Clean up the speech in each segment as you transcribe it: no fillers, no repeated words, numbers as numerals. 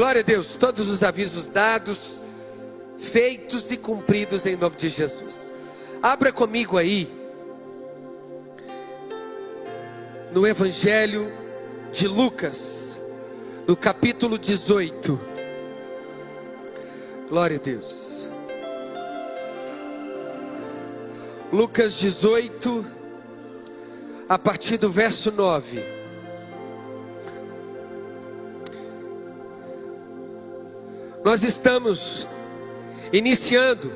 Glória a Deus, todos os avisos dados, feitos e cumpridos em nome de Jesus. Abra comigo aí, no Evangelho de Lucas, no capítulo 18. Glória a Deus. Lucas 18, a partir do verso 9. Nós estamos iniciando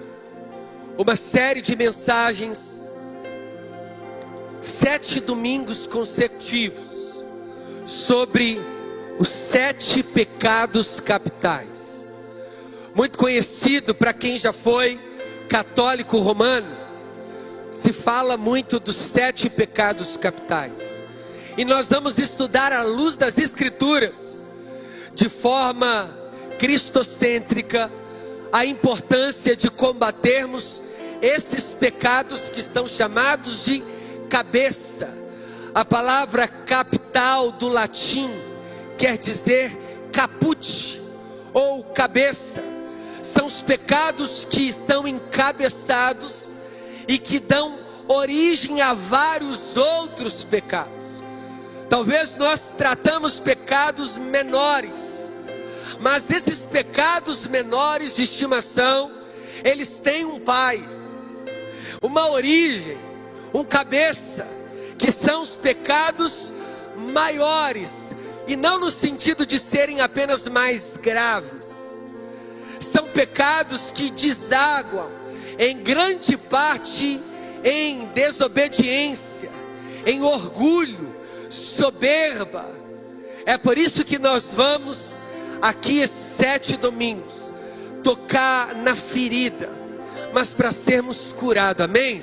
uma série de mensagens, 7 domingos consecutivos, sobre os 7 pecados capitais. Muito conhecido para quem já foi católico romano, se fala muito dos 7 pecados capitais. E nós vamos estudar à luz das Escrituras, de forma cristocêntrica, a importância de combatermos esses pecados que são chamados de cabeça. A palavra capital do latim quer dizer caput ou cabeça. São os pecados que são encabeçados e que dão origem a vários outros pecados. Talvez nós tratamos pecados menores, mas esses pecados menores de estimação, eles têm um pai, uma origem, um cabeça, que são os pecados maiores, e não no sentido de serem apenas mais graves. São pecados que desaguam, em grande parte, em desobediência, em orgulho, soberba. É por isso que nós vamos aqui 7 domingos tocar na ferida, mas para sermos curados, amém?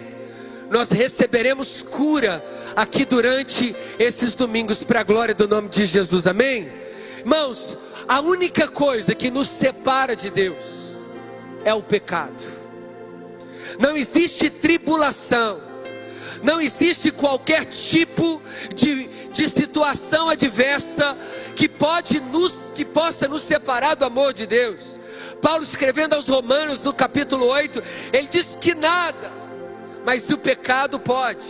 Nós receberemos cura aqui durante esses domingos, para a glória do nome de Jesus, amém? Irmãos, a única coisa que nos separa de Deus é o pecado. Não existe tribulação, não existe qualquer tipo de situação adversa que possa nos separar do amor de Deus. Paulo, escrevendo aos Romanos no capítulo 8, ele diz que nada, mas o pecado pode,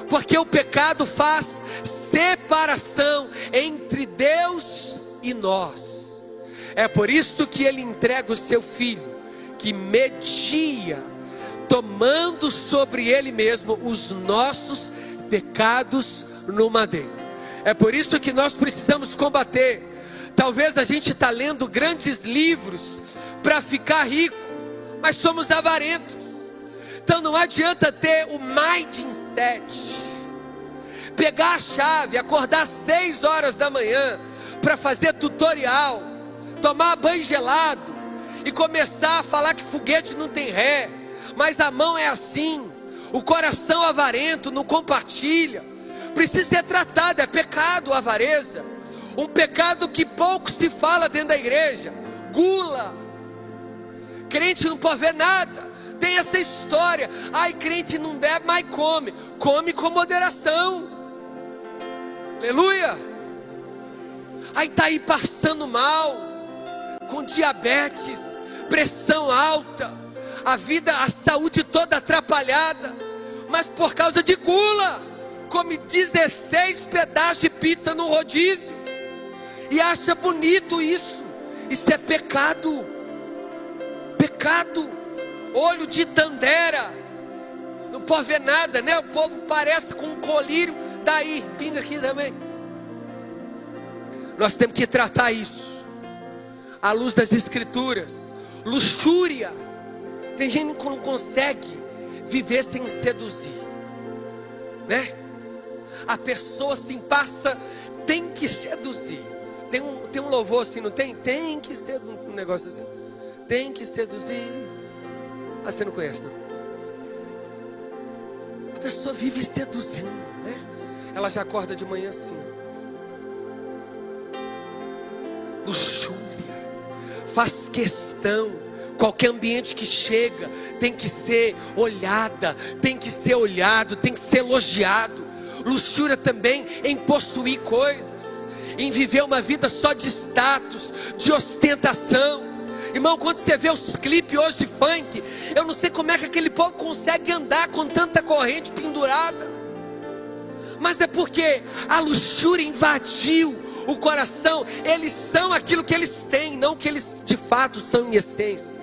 porque o pecado faz separação entre Deus e nós. É por isso que ele entrega o seu filho, que media, tomando sobre ele mesmo os nossos pecados no madeiro. É por isso que nós precisamos combater. Talvez a gente está lendo grandes livros para ficar rico, mas somos avarentos. Então não adianta ter o mindset, pegar a chave, acordar 6 horas da manhã para fazer tutorial, tomar banho gelado e começar a falar que foguete não tem ré, mas a mão é assim, o coração avarento não compartilha. Precisa ser tratado, é pecado, avareza. Um pecado que pouco se fala dentro da igreja, gula. Crente não pode ver nada, tem essa história, ai, crente não bebe, mas come com moderação, aleluia. Aí está aí passando mal, com diabetes, pressão alta, a saúde toda atrapalhada, mas por causa de gula, come 16 pedaços de pizza no rodízio, e acha bonito isso. Isso é pecado, pecado. Olho de tandera, não pode ver nada, né? O povo parece com um colírio, daí, pinga aqui também. Nós temos que tratar isso à luz das Escrituras. Luxúria, tem gente que não consegue viver sem seduzir, né? A pessoa assim passa, tem que seduzir. Tem um louvor assim, não tem? Tem que ser um negócio assim, tem que seduzir. Ah, você não conhece, não? A pessoa vive seduzindo, né? Ela já acorda de manhã assim. Luxúria, faz questão. Qualquer ambiente que chega tem que ser olhada, tem que ser olhado, tem que ser elogiado. Luxúria também em possuir coisas, em viver uma vida só de status. de ostentação. Irmão, quando você vê os clipes hoje de funk, eu não sei como é que aquele povo consegue andar com tanta corrente pendurada. Mas é porque a luxúria invadiu o coração. Eles são aquilo que eles têm, não o que eles de fato são em essência.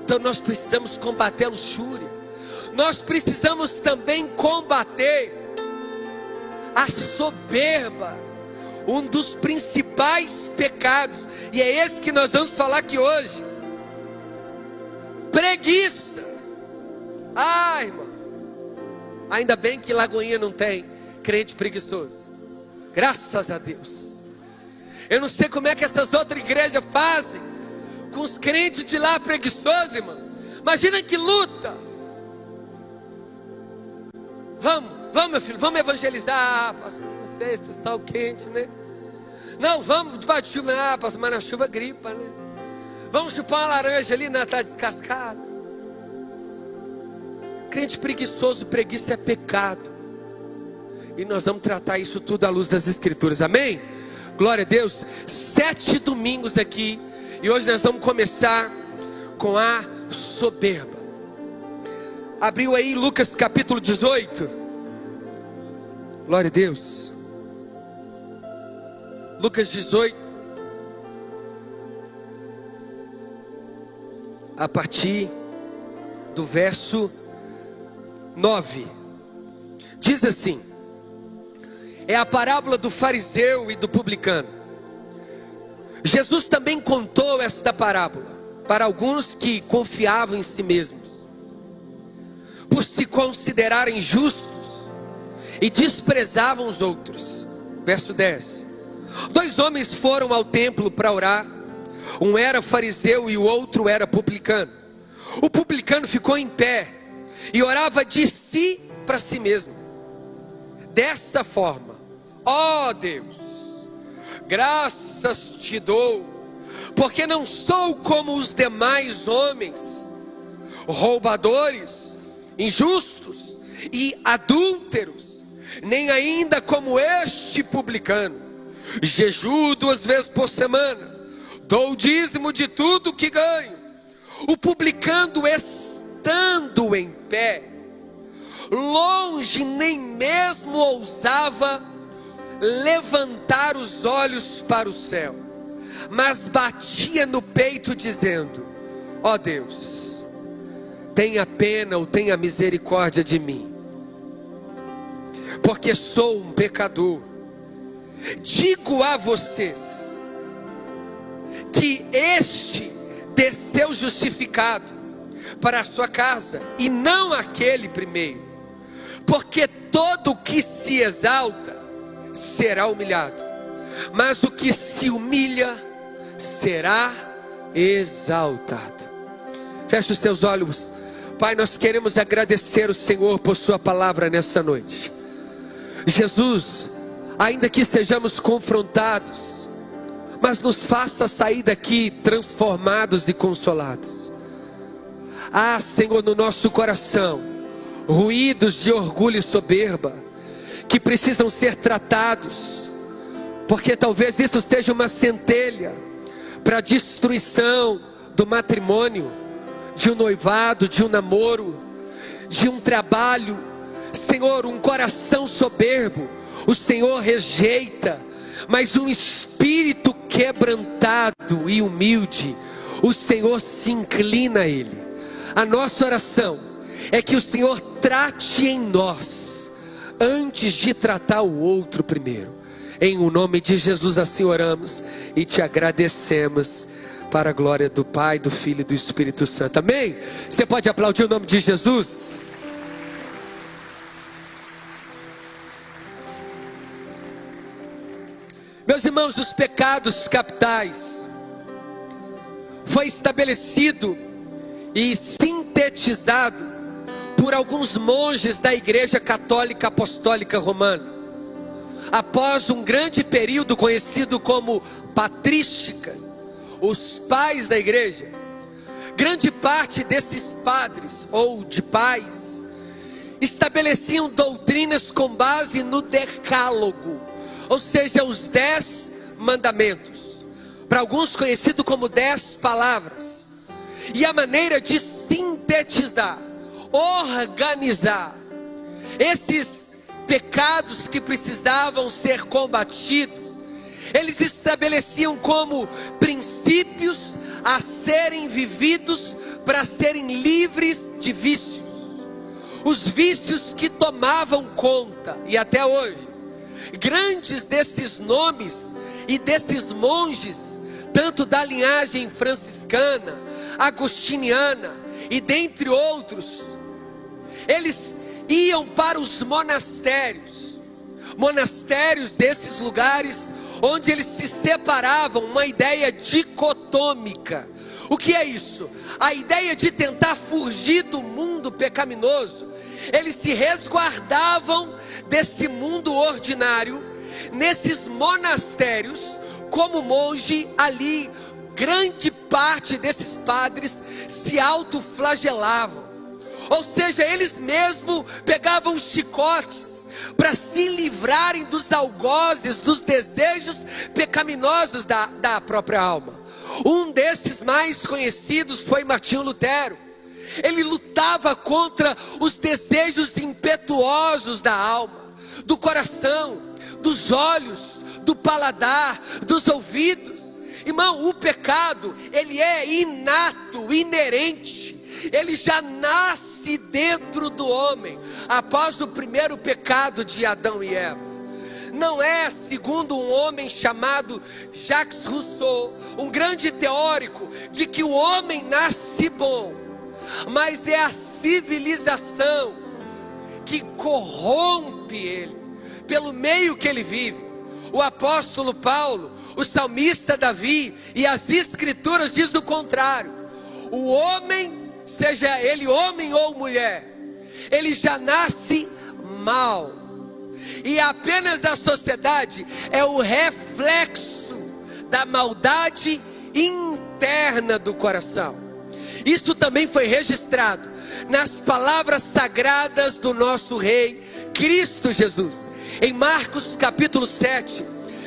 Então nós precisamos combater a luxúria. Nós precisamos também combater a soberba, um dos principais pecados, e é esse que nós vamos falar aqui hoje. Preguiça. Irmão, ainda bem que Lagoinha não tem crente preguiçoso, graças a Deus. Eu não sei como é que essas outras igrejas fazem com os crentes de lá preguiçosos, irmão. Imagina que luta. Vamos meu filho, vamos evangelizar. Pastor, não sei, esse sal quente, né? Não, vamos debaixo de chuva. Pastor, mas na chuva gripa, né? Vamos chupar uma laranja ali, não está descascada. Crente preguiçoso, preguiça é pecado. E nós vamos tratar isso tudo à luz das Escrituras, amém? Glória a Deus. 7 domingos aqui, e hoje nós vamos começar com a soberba. Abriu aí Lucas capítulo 18. Glória a Deus. Lucas 18, a partir do verso 9, diz assim: é a parábola do fariseu e do publicano. Jesus também contou esta parábola para alguns que confiavam em si mesmos, por se considerarem justos, e desprezavam os outros. Verso 10: 2 homens foram ao templo para orar. Um era fariseu e o outro era publicano. O publicano ficou em pé e orava de si para si mesmo, desta forma: ó Deus, graças te dou, porque não sou como os demais homens, roubadores, injustos e adúlteros, nem ainda como este publicano. Jejuo 2 vezes por semana, dou o dízimo de tudo que ganho. O publicano, estando em pé, longe nem mesmo ousava levantar os olhos para o céu, mas batia no peito dizendo: ó Deus, tenha pena ou tenha misericórdia de mim, porque sou um pecador. Digo a vocês que este desceu justificado para a sua casa, e não aquele primeiro. Porque todo o que se exalta será humilhado, mas o que se humilha será exaltado. Feche os seus olhos. Pai, nós queremos agradecer o Senhor por sua palavra nessa noite. Jesus, ainda que sejamos confrontados, mas nos faça sair daqui transformados e consolados. Senhor, no nosso coração, ruídos de orgulho e soberba, que precisam ser tratados, porque talvez isso seja uma centelha para a destruição do matrimônio, de um noivado, de um namoro, de um trabalho. Senhor, um coração soberbo o Senhor rejeita, mas um espírito quebrantado e humilde, o Senhor se inclina a ele. A nossa oração é que o Senhor trate em nós, antes de tratar o outro primeiro. Em o nome de Jesus assim oramos e te agradecemos, para a glória do Pai, do Filho e do Espírito Santo, amém? Você pode aplaudir o nome de Jesus? Meus irmãos, os pecados capitais foi estabelecido e sintetizado por alguns monges da Igreja Católica Apostólica Romana, após um grande período conhecido como patrísticas, os pais da igreja. Grande parte desses padres ou de pais estabeleciam doutrinas com base no decálogo, ou seja, os 10 mandamentos. para alguns conhecido como 10 palavras, e a maneira de sintetizar, organizar esses pecados que precisavam ser combatidos. Eles estabeleciam como princípios a serem vividos para serem livres de vícios. Os vícios que tomavam conta, e até hoje, grandes desses nomes e desses monges, tanto da linhagem franciscana, agostiniana e dentre outros, eles iam para os monastérios desses lugares onde eles se separavam, uma ideia dicotômica. O que é isso? A ideia de tentar fugir do mundo pecaminoso. Eles se resguardavam desse mundo ordinário nesses monastérios como monge. Ali grande parte desses padres se autoflagelavam, ou seja, eles mesmos pegavam os chicotes para se livrarem dos algozes, dos desejos pecaminosos da própria alma. Um desses mais conhecidos foi Martinho Lutero. Ele lutava contra os desejos impetuosos da alma, do coração, dos olhos, do paladar, dos ouvidos. Irmão, o pecado, ele é inato, inerente. Ele já nasce dentro do homem, após o primeiro pecado de Adão e Eva. Não é, segundo um homem chamado Jacques Rousseau, um grande teórico, de que o homem nasce bom, mas é a civilização que corrompe ele, pelo meio que ele vive. O apóstolo Paulo, o salmista Davi e as escrituras diz o contrário. O homem, seja ele homem ou mulher, ele já nasce mal, e apenas a sociedade é o reflexo da maldade interna do coração. Isso também foi registrado nas palavras sagradas do nosso Rei Cristo Jesus. Em Marcos capítulo 7,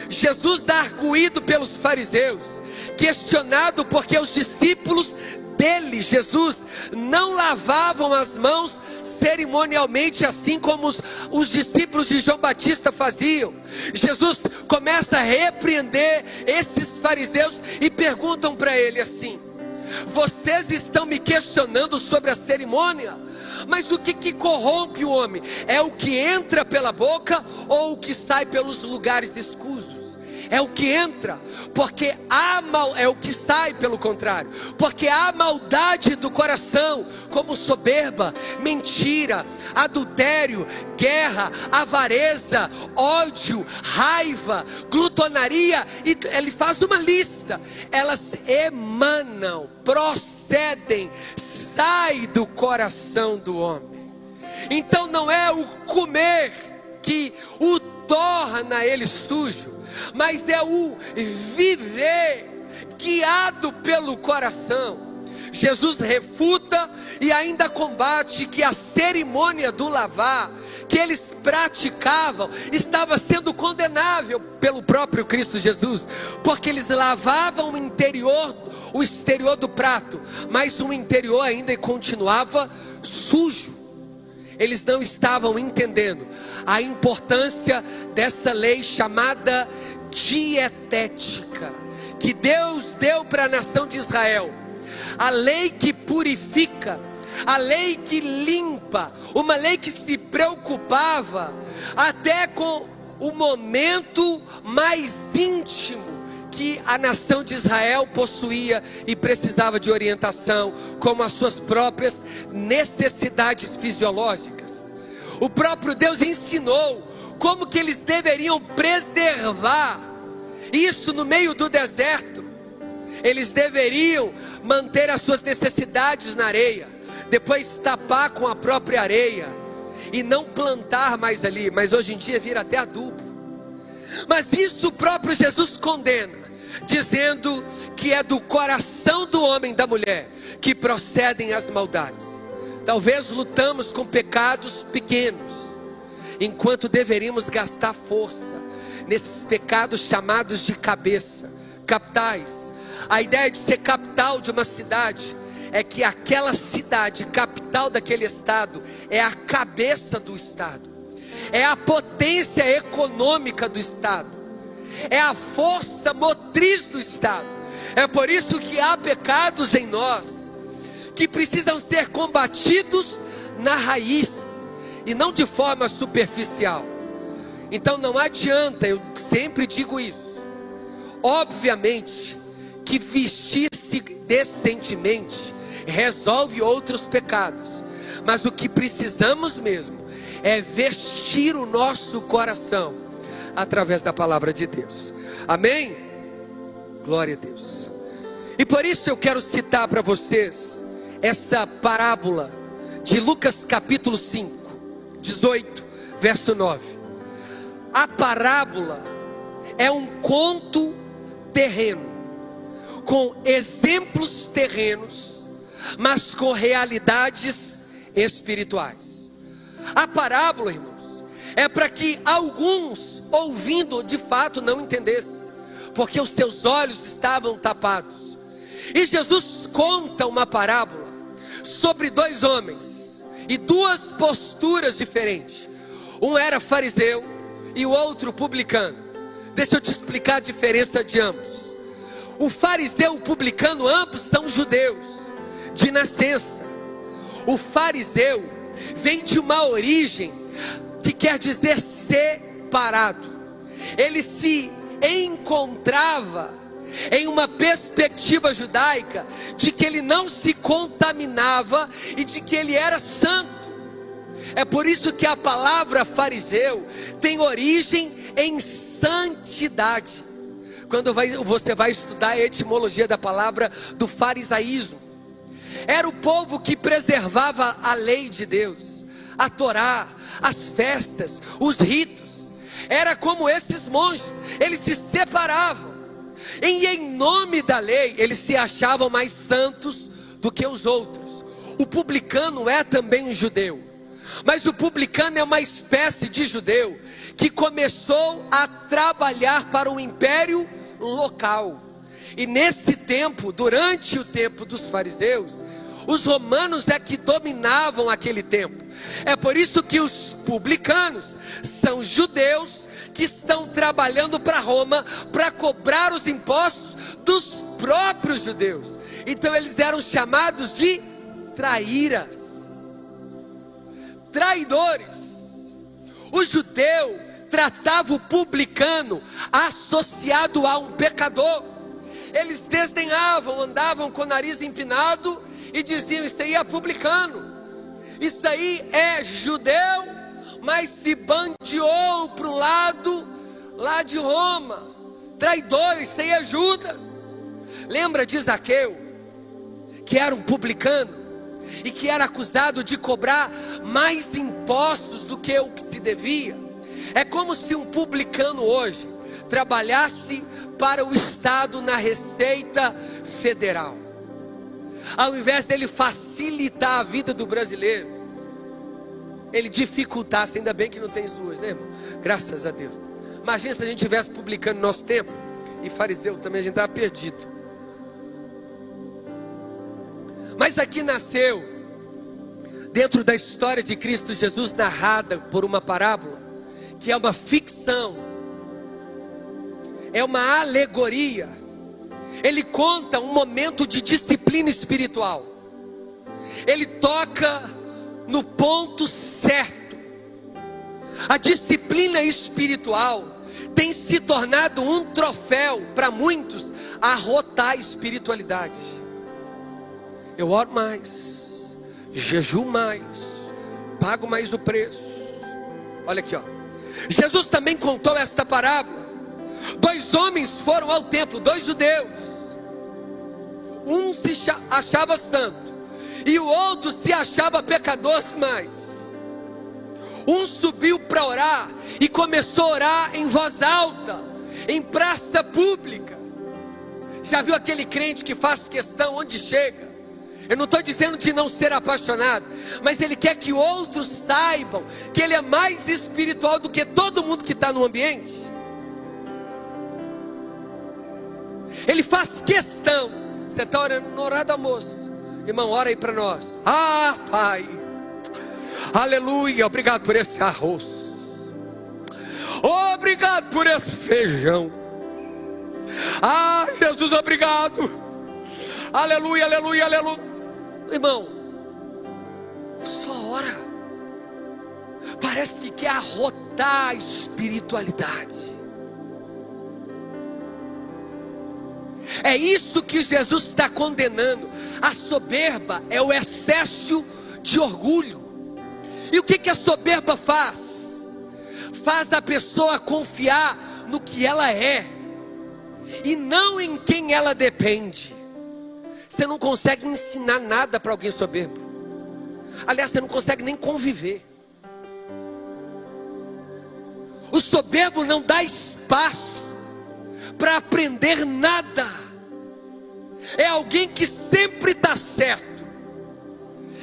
Jesus arguído pelos fariseus, questionado porque os discípulos dele, Jesus, não lavavam as mãos cerimonialmente, assim como os discípulos de João Batista faziam. Jesus começa a repreender esses fariseus e perguntam para ele assim: vocês estão me questionando sobre a cerimônia? Mas o que corrompe o homem? É o que entra pela boca ou o que sai pelos lugares escusos? É o que entra, porque é o que sai pelo contrário, porque há maldade do coração, como soberba, mentira, adultério, guerra, avareza, ódio, raiva, glutonaria, e ele faz uma lista. Elas emanam, procedem, saem do coração do homem. Então não é o comer que o torna ele sujo, mas é o viver guiado pelo coração. Jesus refuta e ainda combate que a cerimônia do lavar que eles praticavam estava sendo condenável pelo próprio Cristo Jesus, porque eles lavavam o exterior do prato, mas o interior ainda continuava sujo. Eles não estavam entendendo a importância dessa lei chamada dietética, que Deus deu para a nação de Israel. A lei que purifica, a lei que limpa, uma lei que se preocupava até com o momento mais íntimo que a nação de Israel possuía e precisava de orientação, como as suas próprias necessidades fisiológicas. O próprio Deus ensinou como que eles deveriam preservar isso no meio do deserto. Eles deveriam manter as suas necessidades na areia, depois tapar com a própria areia e não plantar mais ali, mas hoje em dia vira até adubo. Mas isso o próprio Jesus condena, dizendo que é do coração do homem e da mulher que procedem as maldades. Talvez lutamos com pecados pequenos, enquanto deveríamos gastar força nesses pecados chamados de cabeça, capitais. A ideia de ser capital de uma cidade é que aquela cidade, capital daquele estado, é a cabeça do estado, é a potência econômica do estado, é a força motriz do estado. É por isso que há pecados em nós que precisam ser combatidos na raiz e não de forma superficial. Então não adianta, eu sempre digo isso. Obviamente que vestir-se decentemente resolve outros pecados, mas o que precisamos mesmo é vestir o nosso coração através da palavra de Deus. Amém? Glória a Deus. E por isso eu quero citar para vocês essa parábola de Lucas capítulo 5, 18, verso 9. A parábola é um conto terreno, com exemplos terrenos, mas com realidades espirituais. A parábola, irmãos, é para que alguns, ouvindo, de fato não entendessem, porque os seus olhos estavam tapados. E Jesus conta uma parábola sobre dois homens e duas posturas diferentes. Um era fariseu e o outro publicano. Deixa eu te explicar a diferença de ambos. O fariseu e o publicano, ambos são judeus de nascença. O fariseu vem de uma origem que quer dizer separado. Ele se encontrava em uma perspectiva judaica de que ele não se contaminava e de que ele era santo. É por isso que a palavra fariseu tem origem em santidade. Quando você vai estudar a etimologia da palavra do farisaísmo, era o povo que preservava a lei de Deus, a Torá, as festas, os ritos. Era como esses monges, eles se separavam, e em nome da lei eles se achavam mais santos do que os outros. O publicano é também um judeu, mas o publicano é uma espécie de judeu que começou a trabalhar para o império local. E nesse tempo, durante o tempo dos fariseus, os romanos é que dominavam aquele tempo. É por isso que os publicanos são judeus que estão trabalhando para Roma para cobrar os impostos dos próprios judeus. Então eles eram chamados de traíras, traidores. O judeu tratava o publicano associado a um pecador. Eles desdenhavam, andavam com o nariz empinado e diziam: isso aí é publicano, isso aí é judeu, mas se bandeou para o lado lá de Roma, traidor, isso aí é Judas. Lembra de Zaqueu, que era um publicano e que era acusado de cobrar mais impostos do que o que se devia? É como se um publicano hoje trabalhasse para o Estado na Receita Federal. Ao invés dele facilitar a vida do brasileiro, ele dificultasse. Ainda bem que não tem isso hoje, né, irmão? Graças a Deus. Imagina se a gente tivesse publicano no nosso tempo, e fariseu também, a gente estava perdido. Mas aqui nasceu, dentro da história de Cristo Jesus, narrada por uma parábola, que é uma ficção, é uma alegoria. Ele conta um momento de disciplina espiritual. Ele toca no ponto certo. A disciplina espiritual tem se tornado um troféu para muitos arrotar a espiritualidade. Eu oro mais, jejuo mais, pago mais o preço. Olha aqui, ó. Jesus também contou esta parábola. Dois homens foram ao templo, dois judeus. Um se achava santo e o outro se achava pecador demais. Um subiu para orar e começou a orar em voz alta, em praça pública. Já viu aquele crente que faz questão onde chega? Eu não estou dizendo de não ser apaixonado, mas ele quer que outros saibam que ele é mais espiritual do que todo mundo que está no ambiente. Ele faz questão. Você está orando no horário do almoço, irmão, ora aí para nós. Ah, Pai, aleluia, obrigado por esse arroz, obrigado por esse feijão. Ah, Jesus, obrigado. Aleluia, aleluia, aleluia. Irmão, só ora. Parece que quer arrotar a espiritualidade. É isso que Jesus está condenando. A soberba é o excesso de orgulho. E o que a soberba faz? Faz a pessoa confiar no que ela é e não em quem ela depende. Você não consegue ensinar nada para alguém soberbo. Aliás, você não consegue nem conviver. O soberbo não dá espaço para aprender nada. É alguém que sempre está certo.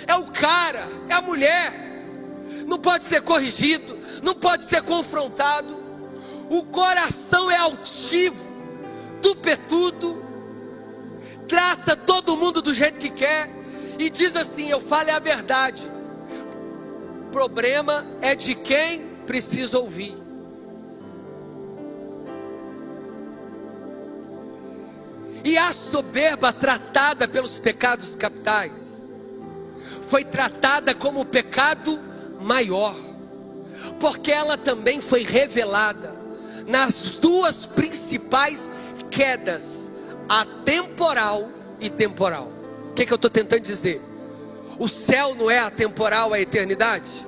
É o cara, é a mulher. Não pode ser corrigido, não pode ser confrontado. O coração é altivo, tupetudo, trata todo mundo do jeito que quer e diz assim: eu falo é a verdade. O problema é de quem precisa ouvir. E a soberba, tratada pelos pecados capitais, foi tratada como o pecado maior, porque ela também foi revelada nas duas principais quedas, a temporal e temporal. O que eu estou tentando dizer? O céu não é atemporal, a eternidade?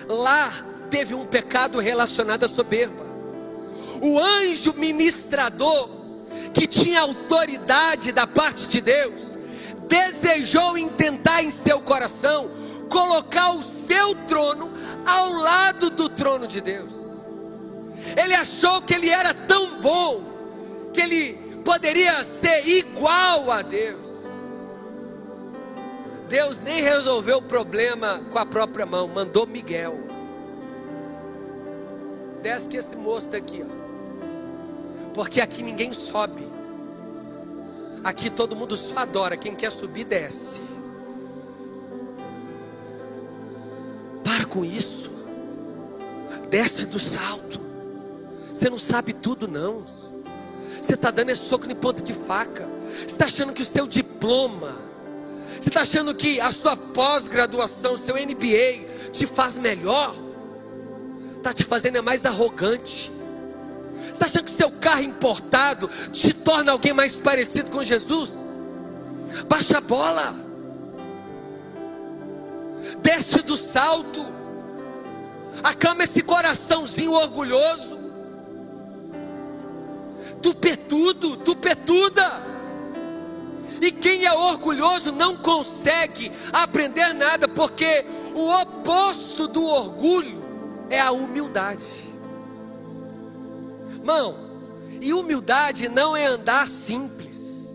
Lá teve um pecado relacionado à soberba. O anjo ministrador, que tinha autoridade da parte de Deus, desejou intentar em seu coração colocar o seu trono ao lado do trono de Deus. Ele achou que ele era tão bom que ele poderia ser igual a Deus. Deus nem resolveu o problema com a própria mão, mandou Miguel. Desce que esse moço daqui, ó. Porque aqui ninguém sobe. Aqui todo mundo só adora. Quem quer subir, desce. Para com isso. Desce do salto. Você não sabe tudo, não. Você está dando esse soco em ponta de faca. Você está achando que o seu diploma, você está achando que a sua pós-graduação, seu MBA te faz melhor? Está te fazendo mais arrogante. Você está achando que seu carro importado te torna alguém mais parecido com Jesus? Baixa a bola. Desce do salto. Acalma esse coraçãozinho orgulhoso. Tupetudo, tupetuda. E quem é orgulhoso não consegue aprender nada, porque o oposto do orgulho é a humildade. Irmão, e humildade não é andar simples.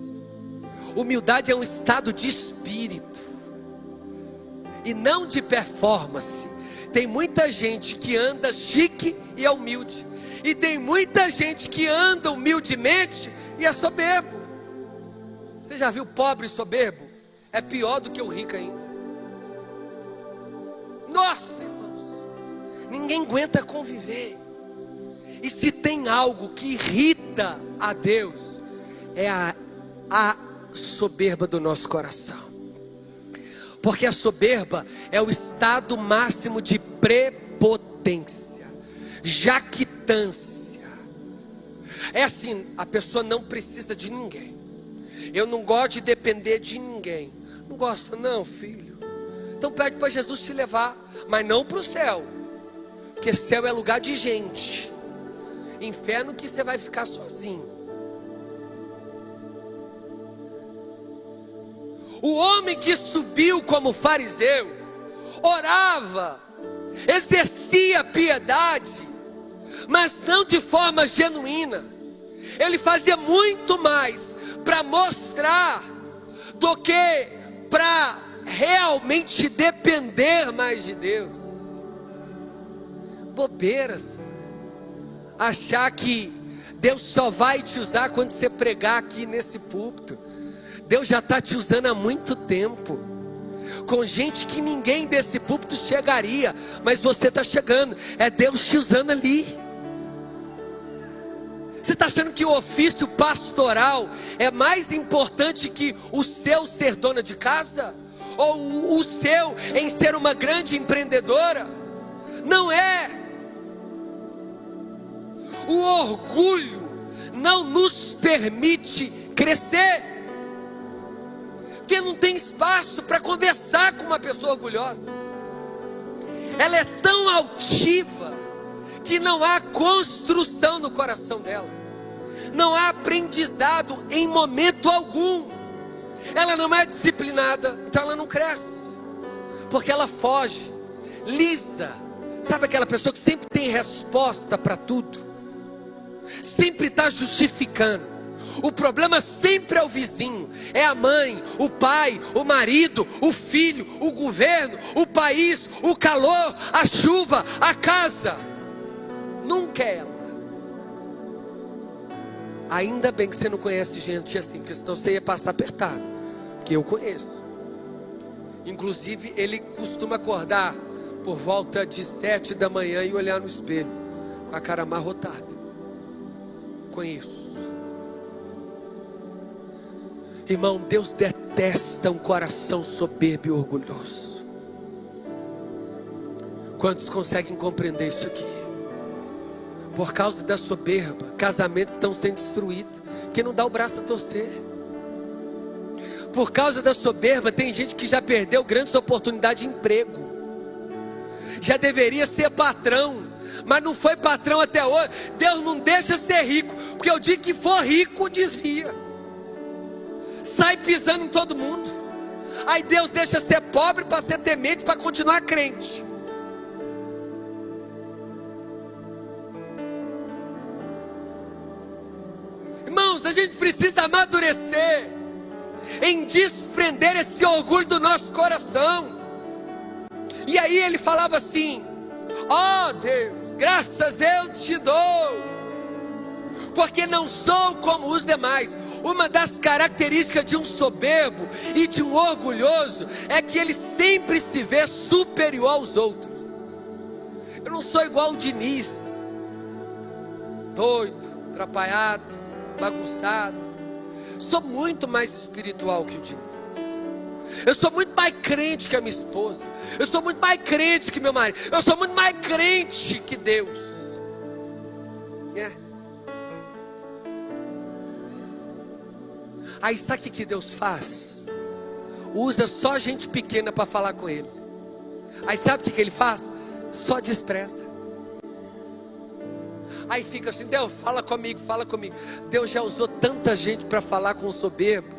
Humildade é um estado de espírito e não de performance. Tem muita gente que anda chique e é humilde, e tem muita gente que anda humildemente e é soberbo. Você já viu pobre soberbo? É pior do que o rico ainda. Nossa, irmãos, ninguém aguenta conviver. E se tem algo que irrita a Deus, é a soberba do nosso coração. Porque a soberba é o estado máximo de prepotência, jactância. É assim, a pessoa não precisa de ninguém. Eu não gosto de depender de ninguém. Não gosta não, filho? Então pede para Jesus te levar, mas não para o céu, porque céu é lugar de gente. Inferno que você vai ficar sozinho. O homem que subiu como fariseu, orava, exercia piedade, mas não de forma genuína. Ele fazia muito mais para mostrar do que para realmente depender mais de Deus. Bobeiras. Achar que Deus só vai te usar quando você pregar aqui nesse púlpito. Deus já está te usando há muito tempo, com gente que ninguém desse púlpito chegaria, mas você está chegando. É Deus te usando ali. Você está achando que o ofício pastoral é mais importante que o seu ser dona de casa? Ou o seu em ser uma grande empreendedora? Não é. O orgulho não nos permite crescer, porque não tem espaço para conversar com uma pessoa orgulhosa. Ela é tão altiva que não há construção no coração dela, não há aprendizado em momento algum. Ela não é disciplinada, então ela não cresce, porque ela foge, lisa. Sabe aquela pessoa que sempre tem resposta para tudo, sempre está justificando. O problema sempre é o vizinho, é a mãe, o pai, o marido, o filho, o governo, o país, o calor, a chuva, a casa. Nunca é ela. Ainda bem que você não conhece gente assim, porque senão você ia passar apertado, que eu conheço. Inclusive ele costuma acordar por volta de 7 da manhã e olhar no espelho com a cara amarrotada. Conheço. Irmão, Deus detesta um coração soberbo e orgulhoso. Quantos conseguem compreender isso aqui? Por causa da soberba, casamentos estão sendo destruídos, porque não dá o braço a torcer. Por causa da soberba, tem gente que já perdeu grandes oportunidades de emprego. Já deveria ser patrão, mas não foi patrão até hoje. Deus não deixa ser rico, porque o dia que for rico, desvia. Sai pisando em todo mundo. Aí Deus deixa ser pobre para ser temente, para continuar crente. Irmãos, a gente precisa amadurecer em desprender esse orgulho do nosso coração. E aí ele falava assim: ó Deus, graças eu te dou, porque não sou como os demais. Uma das características de um soberbo e de um orgulhoso é que ele sempre se vê superior aos outros. Eu não sou igual o Diniz, doido, atrapalhado, bagunçado. Sou muito mais espiritual que o Diniz. Eu sou muito mais crente que a minha esposa. Eu sou muito mais crente que meu marido. Eu sou muito mais crente que Deus. Aí sabe o que Deus faz? Usa só gente pequena para falar com ele. Aí sabe o que ele faz? Só despreza. Aí fica assim: Deus, fala comigo, fala comigo. Deus já usou tanta gente para falar com o soberbo,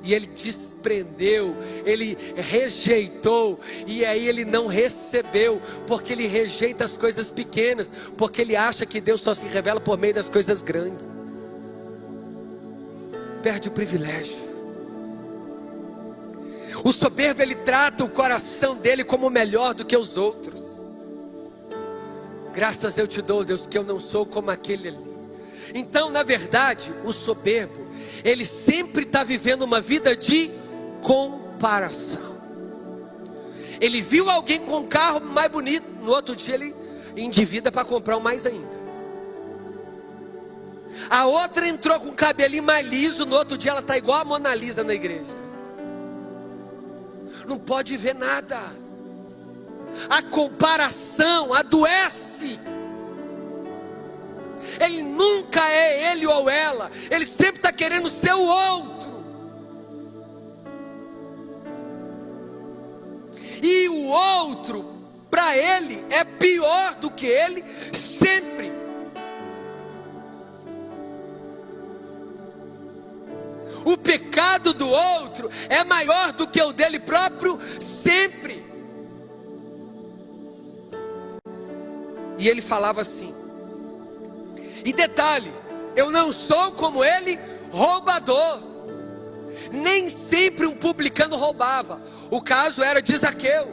e ele desprendeu, ele rejeitou, e aí ele não recebeu, porque ele rejeita as coisas pequenas, porque ele acha que Deus só se revela por meio das coisas grandes. Perde o privilégio. O soberbo, ele trata o coração dele como melhor do que os outros. Graças eu te dou, Deus, que eu não sou como aquele ali. Então, na verdade, o soberbo, ele sempre está vivendo uma vida de comparação. Ele viu alguém com um carro mais bonito, no outro dia ele endivida para comprar um mais ainda. A outra entrou com o cabelinho mais liso, no outro dia ela está igual a Mona Lisa na igreja. Não pode ver nada. A comparação adoece. Ele nunca é ele ou ela. Ele sempre está querendo ser o outro. E o outro, para ele, é pior do que ele sempre. O pecado do outro é maior do que o dele próprio sempre. E ele falava assim. E detalhe, eu não sou como ele, roubador. Nem sempre um publicano roubava. O caso era de Zaqueu.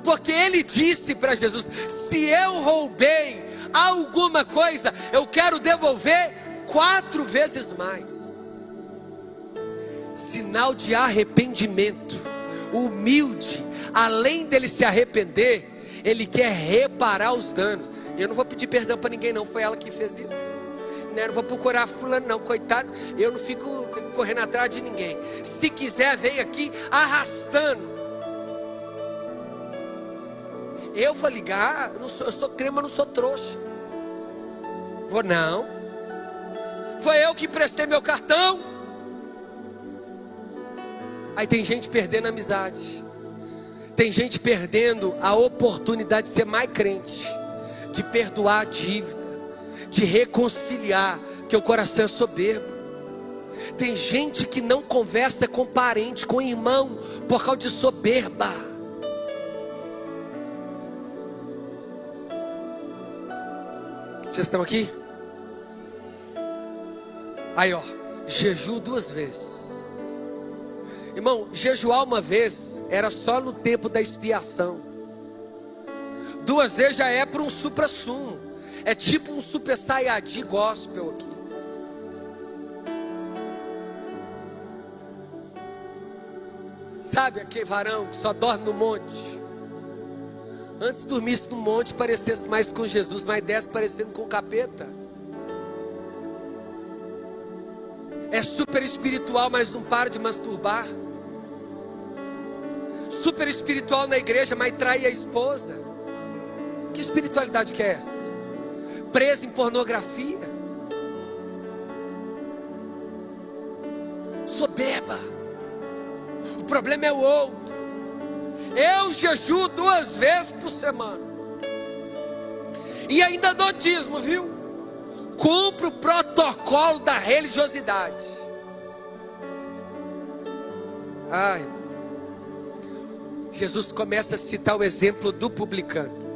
Porque ele disse para Jesus: se eu roubei alguma coisa, eu quero devolver 4 vezes mais. Sinal de arrependimento. Humilde, além dele se arrepender, ele quer reparar os danos. Eu não vou pedir perdão para ninguém não, foi ela que fez isso. Eu não vou procurar fulano não, coitado. Eu não fico correndo atrás de ninguém. Se quiser, vem aqui arrastando. Eu vou ligar, eu sou crema, não sou trouxa. Vou não. Foi eu que emprestei meu cartão. Aí tem gente perdendo a amizade. Tem gente perdendo a oportunidade de ser mais crente, de perdoar a dívida, de reconciliar, que o coração é soberbo. Tem gente que não conversa com parente, com irmão, por causa de soberba. Vocês estão aqui? Aí ó, jejum 2 vezes. Irmão, jejuar uma vez era só no tempo da expiação. 2 vezes já é para um supra-sumo. É tipo um super saiyajin gospel aqui. Sabe aquele varão que só dorme no monte? Antes dormisse no monte, parecesse mais com Jesus, mas desce parecendo com o capeta. É super espiritual, mas não para de masturbar. Super espiritual na igreja, mas trai a esposa. Que espiritualidade que é essa? Preso em pornografia. Soberba. O problema é o outro. Eu jejuo 2 vezes por semana. E ainda dou dízimo, viu? Cumpro o protocolo da religiosidade. Ai, Jesus começa a citar o exemplo do publicano.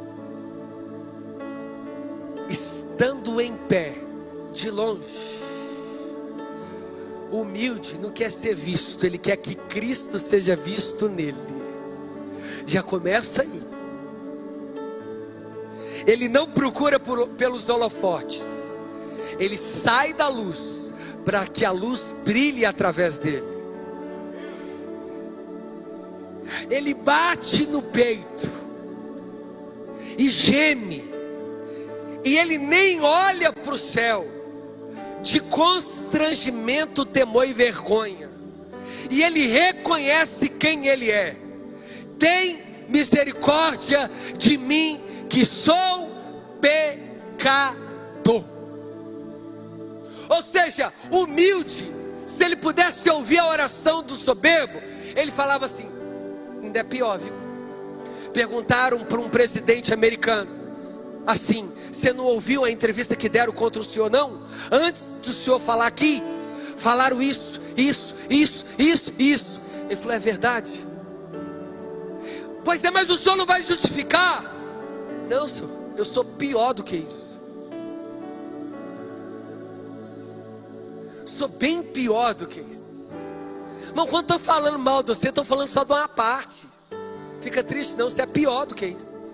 Estando em pé, de longe, humilde, não quer ser visto, ele quer que Cristo seja visto nele. Já começa aí. Ele não procura pelos holofotes. Ele sai da luz para que a luz brilhe através dele. Ele bate no peito e geme. E ele nem olha para o céu, de constrangimento, temor e vergonha. E ele reconhece quem ele é. Tem misericórdia de mim, que sou pecador. Ou seja, humilde. Se ele pudesse ouvir a oração do soberbo, ele falava assim. Ainda é pior, viu? Perguntaram para um presidente americano assim: você não ouviu a entrevista que deram contra o senhor não? Antes do senhor falar aqui, falaram isso. Ele falou: é verdade? Pois é, mas o senhor não vai justificar? Não, senhor, eu sou pior do que isso. Sou bem pior do que isso. Irmão, quando estou falando mal de você, estou falando só de uma parte. Fica triste não, você é pior do que isso.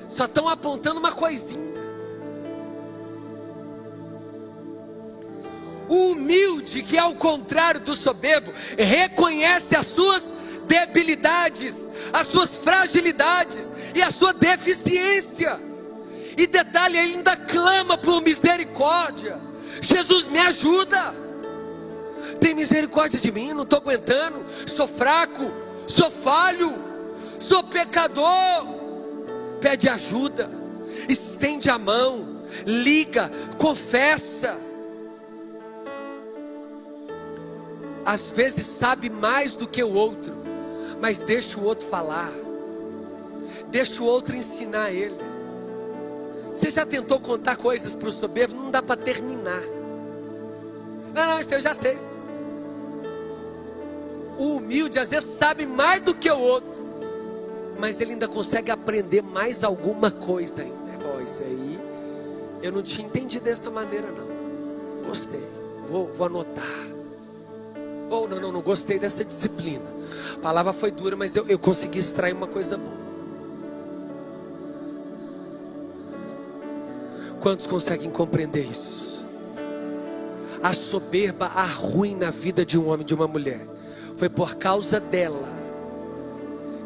Só estão apontando uma coisinha. O humilde, que é o contrário do soberbo, reconhece as suas debilidades, as suas fragilidades e a sua deficiência. E detalhe, ele ainda clama por misericórdia. Jesus, me ajuda. Tem misericórdia de mim, não estou aguentando. Sou fraco, sou falho, sou pecador. Pede ajuda, estende a mão, liga, confessa. Às vezes sabe mais do que o outro, mas deixa o outro falar, deixa o outro ensinar ele. Você já tentou contar coisas para o soberbo? Não dá para terminar. Não, isso eu já sei. O humilde às vezes sabe mais do que o outro, mas ele ainda consegue aprender mais alguma coisa ainda. Isso aí eu não tinha entendido dessa maneira não. Gostei, vou anotar. Ou não gostei dessa disciplina. A palavra foi dura, mas eu consegui extrair uma coisa boa. Quantos conseguem compreender isso? A soberba arruina a vida de um homem e de uma mulher. Foi por causa dela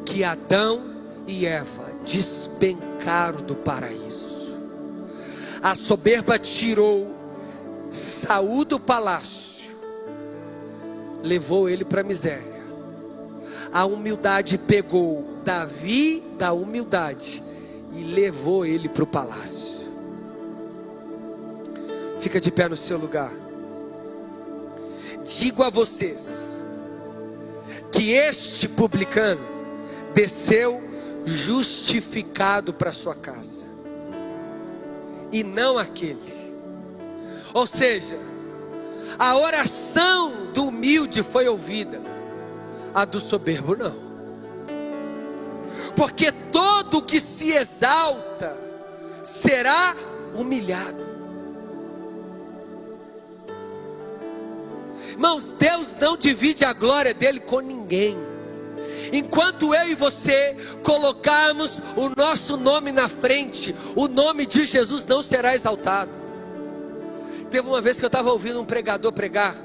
que Adão e Eva despencaram do paraíso. A soberba tirou Saul do palácio, levou ele para a miséria. A humildade pegou Davi da humildade e levou ele para o palácio. Fica de pé no seu lugar. Digo a vocês que este publicano desceu justificado para sua casa, e não aquele. Ou seja, a oração do humilde foi ouvida, a do soberbo não. Porque todo que se exalta será humilhado. Irmãos, Deus não divide a glória dele com ninguém. Enquanto eu e você colocarmos o nosso nome na frente, o nome de Jesus não será exaltado. Teve uma vez que eu estava ouvindo um pregador pregar.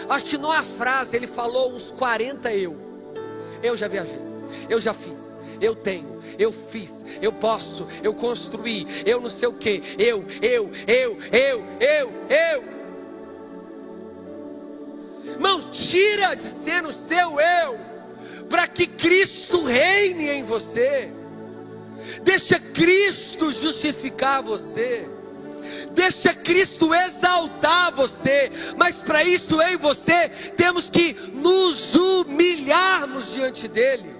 Acho que numa frase ele falou uns 40 eu. Eu já viajei, eu já fiz, eu tenho, eu fiz, eu posso, eu construí, eu não sei o que, eu. Irmãos, tira de ser o seu eu, para que Cristo reine em você. Deixa Cristo justificar você. Deixa Cristo exaltar você. Mas para isso eu e você temos que nos humilharmos diante dele.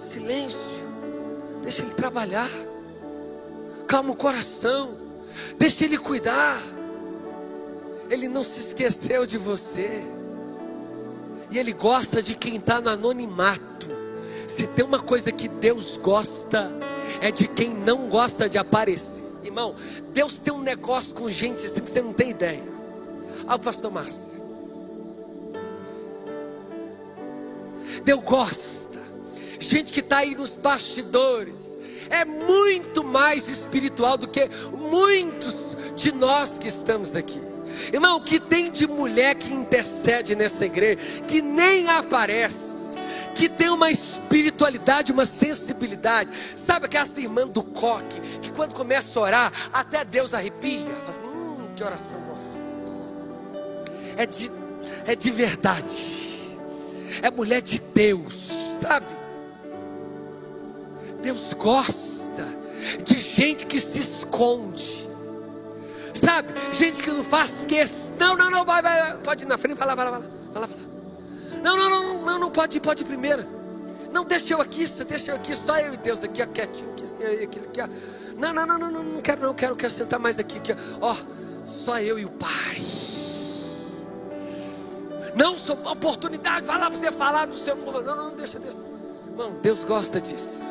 Silêncio. Deixa ele trabalhar. Calma o coração. Deixa ele cuidar. Ele não se esqueceu de você. E ele gosta de quem está no anonimato. Se tem uma coisa que Deus gosta, é de quem não gosta de aparecer. Irmão, Deus tem um negócio com gente assim que você não tem ideia. O pastor Márcio, Deus gosta. Gente que está aí nos bastidores é muito mais espiritual do que muitos de nós que estamos aqui. Irmão, o que tem de mulher que intercede nessa igreja, que nem aparece, que tem uma espiritualidade, uma sensibilidade. Sabe aquelas irmãs do coque, que quando começa a orar, até Deus arrepia. Fala, que oração gostosa. É de verdade. É mulher de Deus, sabe? Deus gosta de gente que se esconde. Sabe, gente que não faz questão. Não, vai, pode ir na frente, vai lá. Não, pode ir primeiro. Não, deixa eu aqui, só eu e Deus aqui, ó, quietinho, aqui, assim, aquele aqui, ó. Não quero sentar mais aqui, ó, só eu e o Pai. Não, sou oportunidade, vai lá para você falar do seu. Não, deixa. Irmão, Deus gosta disso.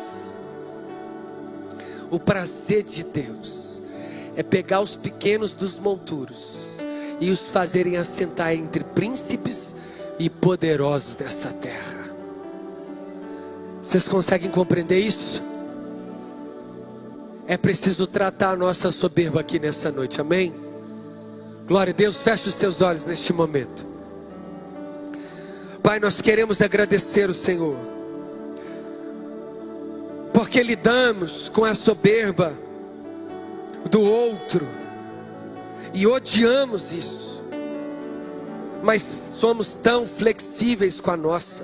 O prazer de Deus é pegar os pequenos dos monturos e os fazerem assentar entre príncipes e poderosos dessa terra. Vocês conseguem compreender isso? É preciso tratar a nossa soberba aqui nessa noite, amém? Glória a Deus, feche os seus olhos neste momento. Pai, nós queremos agradecer o Senhor, porque lidamos com a soberba do outro e odiamos isso, mas somos tão flexíveis com a nossa,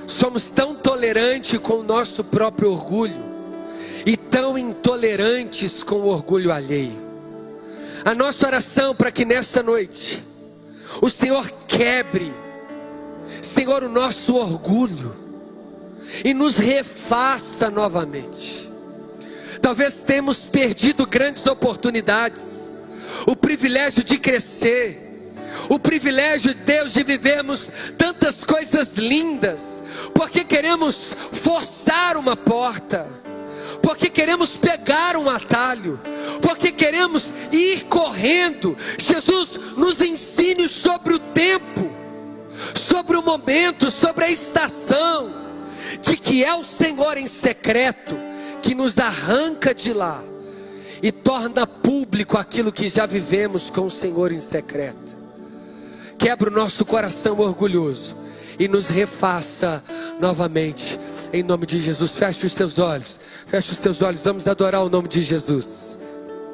somos tão tolerantes com o nosso próprio orgulho e tão intolerantes com o orgulho alheio. A nossa oração para que nessa noite o Senhor quebre, Senhor, o nosso orgulho e nos refaça novamente. Talvez temos perdido grandes oportunidades, o privilégio de crescer, o privilégio, Deus, de vivermos tantas coisas lindas, porque queremos forçar uma porta, porque queremos pegar um atalho, porque queremos ir correndo. Jesus, nos ensine sobre o tempo, sobre o momento, sobre a estação. de que é o Senhor em secreto que nos arranca de lá e torna público aquilo que já vivemos com o Senhor em secreto. Quebra o nosso coração orgulhoso e nos refaça novamente, em nome de Jesus. Feche os seus olhos, vamos adorar o nome de Jesus.